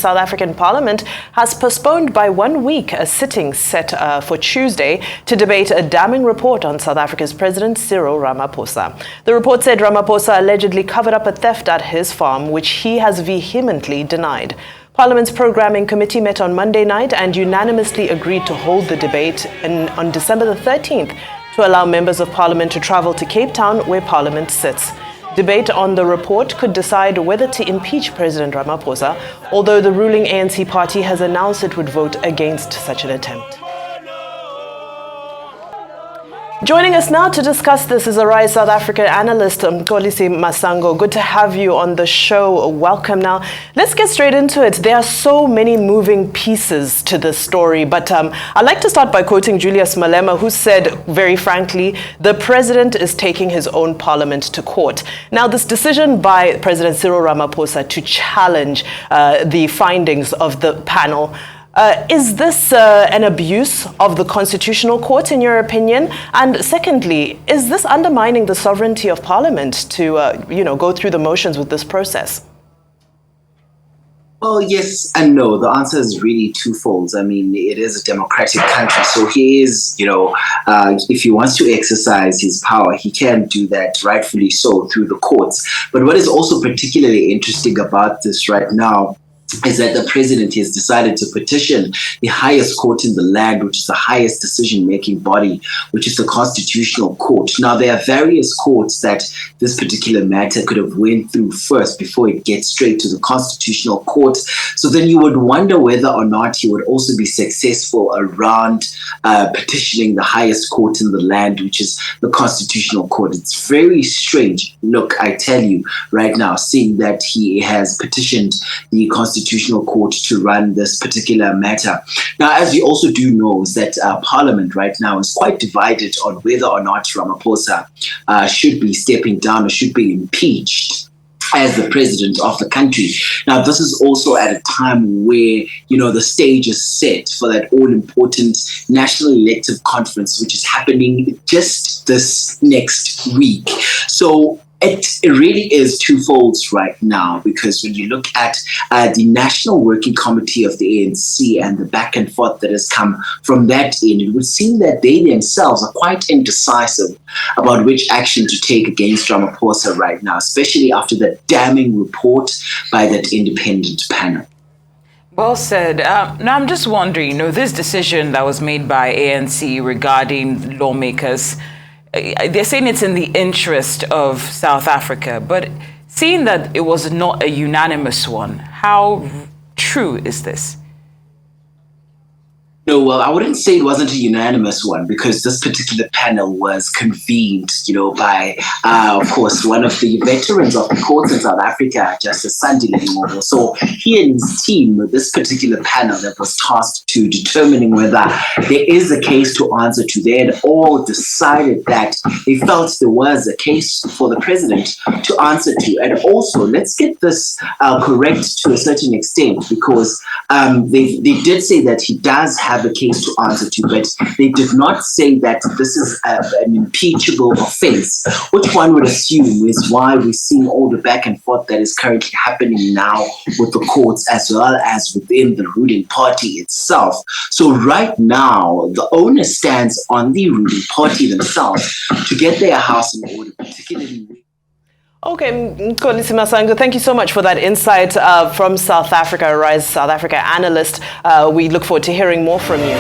South African Parliament has postponed by 1 week a sitting set for Tuesday to debate a damning report on South Africa's President Cyril Ramaphosa. The report said Ramaphosa allegedly covered up a theft at his farm, which he has vehemently denied. Parliament's Programming Committee met on Monday night and unanimously agreed to hold the debate on December the 13th to allow members of Parliament to travel to Cape Town, where Parliament sits. Debate on the report could decide whether to impeach President Ramaphosa, although the ruling ANC party has announced it would vote against such an attempt. Joining us now to discuss this is Arise South Africa analyst Mxolisi Masango. Good to have you on the show. Welcome. Now, let's get straight into it. There are so many moving pieces to this story, but I'd like to start by quoting Julius Malema, who said, very frankly, the president is taking his own parliament to court. Now, this decision by President Cyril Ramaphosa to challenge the findings of the panel, is this an abuse of the Constitutional Court, in your opinion? And secondly, is this undermining the sovereignty of Parliament to, go through the motions with this process? Well, yes and no. The answer is really twofold. I mean, it is a democratic country. So he is, if he wants to exercise his power, he can do that, rightfully so, through the courts. But what is also particularly interesting about this right now is that the president has decided to petition the highest court in the land, which is the highest decision-making body, which is the Constitutional Court. Now, there are various courts that this particular matter could have went through first before it gets straight to the Constitutional Court. So then you would wonder whether or not he would also be successful around petitioning the highest court in the land, which is the Constitutional Court. It's very strange. Look, I tell you right now, seeing that he has petitioned the Constitutional Court to run this particular matter. Now, as we also do know, is that Parliament right now is quite divided on whether or not Ramaphosa should be stepping down or should be impeached as the president of the country. Now, this is also at a time where, the stage is set for that all-important National Elective Conference, which is happening just this next week. So it really is twofold right now, because when you look at the National Working Committee of the ANC and the back and forth that has come from that end, it would seem that they themselves are quite indecisive about which action to take against Ramaphosa right now, especially after that damning report by that independent panel. Well said. Now, I'm just wondering, this decision that was made by ANC regarding lawmakers, they're saying it's in the interest of South Africa, but seeing that it was not a unanimous one, how true is this? No, well, I wouldn't say it wasn't a unanimous one, because this particular panel was convened, by, of course, one of the veterans of the courts in South Africa, Justice Sandile Ngcobo. So he and his team, this particular panel that was tasked to determining whether there is a case to answer to, they had all decided that they felt there was a case for the president to answer to. And also, let's get this correct to a certain extent, because they did say that he does have a case to answer to, but they did not say that this is an impeachable offense, which one would assume is why we're seeing all the back and forth that is currently happening now with the courts as well as within the ruling party itself. So right now, the onus stands on the ruling party themselves to get their house in order, particularly. Okay, Mxolisi Masango, thank you so much for that insight from South Africa, Rise South Africa analyst. We look forward to hearing more from you.